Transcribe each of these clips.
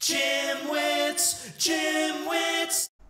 Gymwits.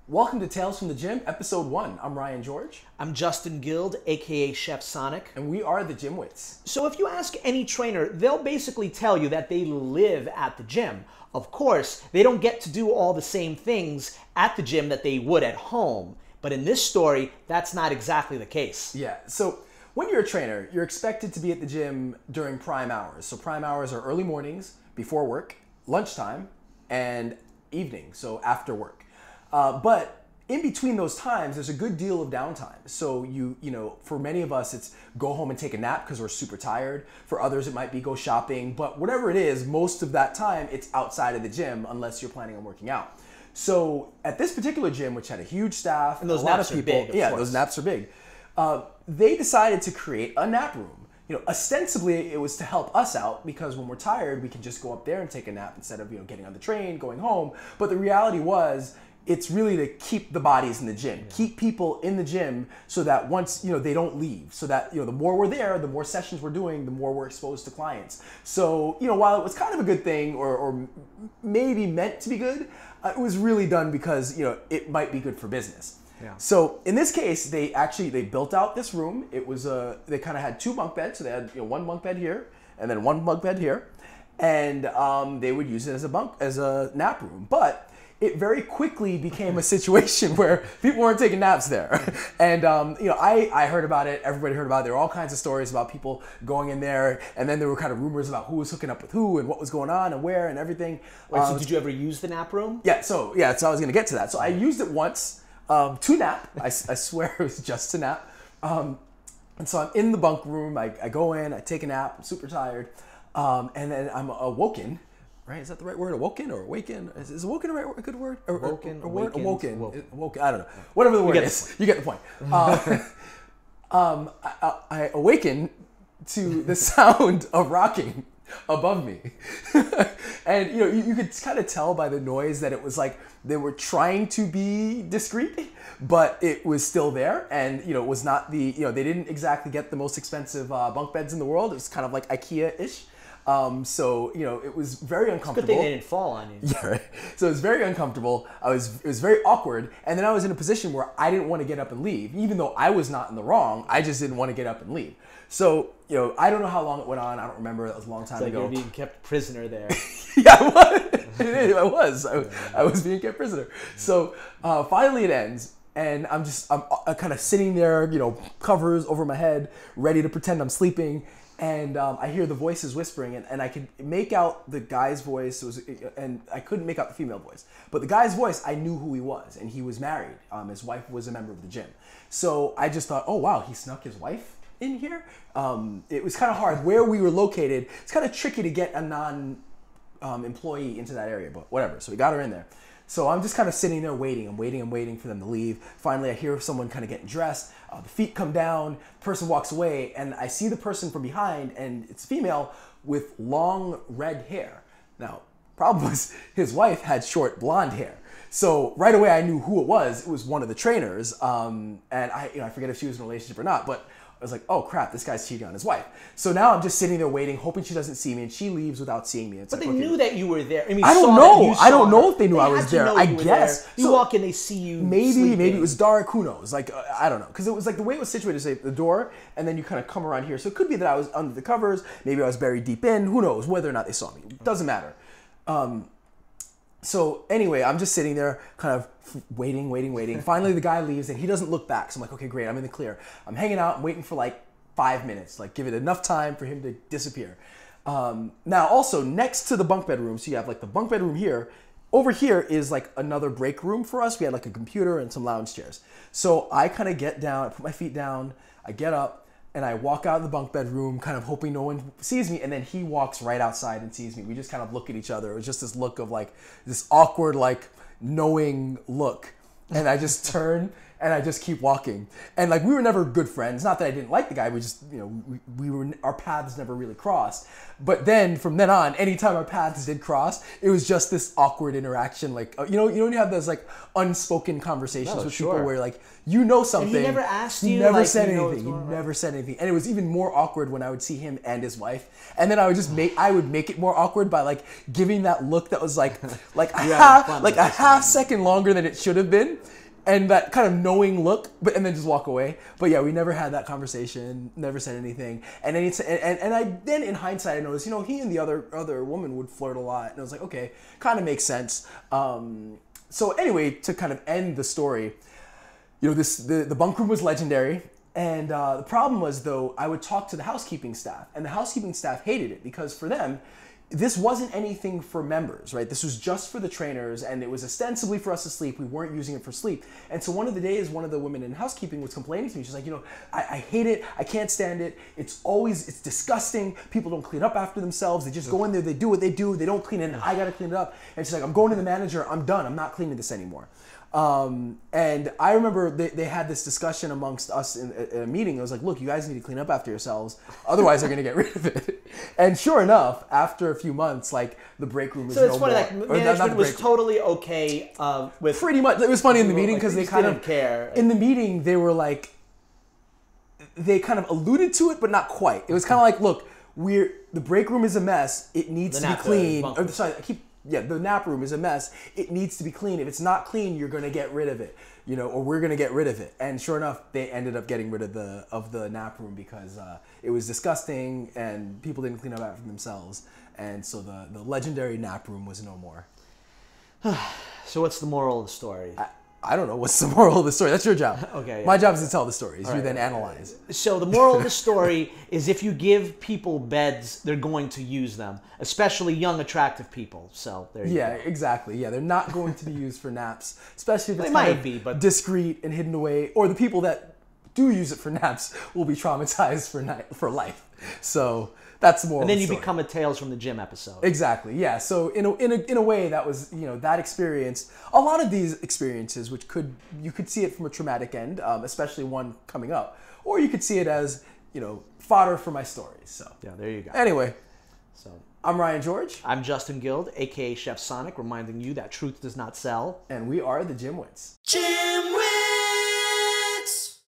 Welcome to Tales from the Gym, episode 1. I'm Ryan George. I'm Justin Guild, aka Chef Sonic. And we are the Gymwits. So if you ask any trainer, they'll basically tell you that they live at the gym. Of course, they don't get to do all the same things at the gym that they would at home. But in this story, that's not exactly the case. Yeah, so when you're a trainer, you're expected to be at the gym during prime hours. So prime hours are early mornings, before work, lunchtime, and evening, so after work. But in between those times, there's a good deal of downtime. So you know, for many of us, it's go home and take a nap because we're super tired. For others, it might be go shopping. But whatever it is, most of that time, it's outside of the gym unless you're planning on working out. So at this particular gym, which had a huge staff, and those a lot naps of people, are big, yeah, those naps are big. They decided to create a nap room. You know, ostensibly it was to help us out because when we're tired, we can just go up there and take a nap instead of, you know, getting on the train, going home. But the reality was, it's really to keep the bodies in the gym, keep people in the gym so that once, you know, they don't leave. So that, you know, the more we're there, the more sessions we're doing, the more we're exposed to clients. So, you know, while it was kind of a good thing or maybe meant to be good, it was really done because, you know, it might be good for business. Yeah. So in this case, they built out this room. It was they kind of had 2 bunk beds. So they had, you know, 1 bunk bed here and then 1 bunk bed here. And they would use it as a nap room. But it very quickly became a situation where people weren't taking naps there. And, you know, I heard about it. Everybody heard about it. There were all kinds of stories about people going in there. And then there were kind of rumors about who was hooking up with who and what was going on and where and everything. Wait, so did you ever use the nap room? Yeah, so I was going to get to that. So I used it once to nap. I swear it was just to nap. And so I'm in the bunk room. I go in, I take a nap. I'm super tired. And then I'm awoken. Right? Is that the right word? Awoken or awaken? Is awoken a good word? Awoken. Awoken. I don't know. Whatever the word is. You get the point. I awaken to the sound of rocking above me. And, you know, you could kind of tell by the noise that it was like they were trying to be discreet, but it was still there. And, you know, it was not the, you know, they didn't exactly get the most expensive bunk beds in the world. It was kind of like IKEA-ish. So, you know, it was very uncomfortable. Good thing they didn't fall on you. Yeah, right. So it was very uncomfortable. It was very awkward. And then I was in a position where I didn't want to get up and leave. Even though I was not in the wrong, I just didn't want to get up and leave. So, you know, I don't know how long it went on. I don't remember. It was a long time ago. You're being kept prisoner there. Yeah, I was. I was being kept prisoner. So finally it ends. And I'm kind of sitting there, you know, covers over my head, ready to pretend I'm sleeping. And I hear the voices whispering, and I could make out the guy's voice, and I couldn't make out the female voice. But the guy's voice, I knew who he was, and he was married. His wife was a member of the gym. So I just thought, oh, wow, he snuck his wife in here? It was kind of hard. Where we were located, it's kind of tricky to get a non-employee into that area, but whatever. So we got her in there. So I'm just kind of sitting there waiting. I'm waiting for them to leave. Finally, I hear someone kind of getting dressed. The feet come down, the person walks away, and I see the person from behind, and it's female with long red hair. Now, problem was his wife had short blonde hair. So right away I knew who it was. It was one of the trainers, and I forget if she was in a relationship or not, but I was like, oh crap, this guy's cheating on his wife. So now I'm just sitting there waiting, hoping she doesn't see me, and she leaves without seeing me. It's but like, they knew that you were there. I mean, I don't know. I don't know if they knew I was there. I guess. You walk in, they see you. Maybe it was dark. Who knows? Like I don't know, because it was like the way it was situated. Say the door, and then you kind of come around here. So it could be that I was under the covers. Maybe I was buried deep in. Who knows? Whether or not they saw me, it doesn't matter. So anyway, I'm just sitting there, kind of waiting. Finally, the guy leaves, and he doesn't look back. So I'm like, okay, great. I'm in the clear. I'm hanging out. I'm waiting for like 5 minutes, like give it enough time for him to disappear. Now also next to the bunk bed room, so you have like the bunk bed room here, over here is like another break room for us. We had like a computer and some lounge chairs. So I kind of get down, I put my feet down, I get up, and I walk out of the bunk bed room kind of hoping no one sees me, and then he walks right outside and sees me. We just kind of look at each other. It was just this look of like, this awkward, like knowing look. And I just turn and I just keep walking. And like we were never good friends. Not that I didn't like the guy. We just, you know, we were, our paths never really crossed. But then from then on, anytime our paths did cross, it was just this awkward interaction. Like you know, when you have those like unspoken conversations with people where like you know something. And he never asked you. He never like, said you know anything. He never said anything. And it was even more awkward when I would see him and his wife. And then I would just make it more awkward by like giving that look that was like a half second longer than it should have been. And that kind of knowing look, and then just walk away. But yeah, we never had that conversation, never said anything. And then in hindsight, I noticed, you know, he and the other woman would flirt a lot. And I was like, okay, kind of makes sense. So anyway, to kind of end the story, you know, the bunk room was legendary. And the problem was, though, I would talk to the housekeeping staff. And the housekeeping staff hated it because for them, this wasn't anything for members, right? This was just for the trainers, and it was ostensibly for us to sleep. We weren't using it for sleep. And so one of the days, one of the women in housekeeping was complaining to me. She's like, you know, I hate it. I can't stand it. It's disgusting. People don't clean up after themselves. They just go in there, they do what they do. They don't clean it, and I got to clean it up. And she's like, I'm going to the manager. I'm done. I'm not cleaning this anymore. And I remember they had this discussion amongst us in a meeting. It was like, look, you guys need to clean up after yourselves. Otherwise, they're going to get rid of it. And sure enough, after a few months, like the break room was no more. So it's funny, like management was totally okay with... Pretty much. It was funny in the meeting because they kind of care. In the meeting, they were like, they kind of alluded to it, but not quite. It was kind of like, look, the break room is a mess. It needs to be clean. The nap room is a mess. It needs to be clean. If it's not clean, you're going to get rid of it, you know, or we're going to get rid of it. And sure enough, they ended up getting rid of the nap room because it was disgusting and people didn't clean up after themselves. And so the legendary nap room was no more. So what's the moral of the story? I don't know. What's the moral of the story? That's your job. Okay. Yeah. My job is to tell the stories. You then analyze. So the moral of the story is if you give people beds, they're going to use them, especially young, attractive people. So there you go. Yeah, exactly. Yeah, they're not going to be used for naps, especially if it's but discreet and hidden away. Or the people that do use it for naps will be traumatized for life. So that's the moral. And then of the you story. become a Tales from the Gym episode. Exactly. Yeah. So in a way, that was, you know, that experience. A lot of these experiences, which you could see it from a traumatic end, especially one coming up, or you could see it as, you know, fodder for my stories. So yeah, there you go. Anyway, so I'm Ryan George. I'm Justin Guild, aka Chef Sonic, reminding you that truth does not sell, and we are the Gym Wits. Gym Wits.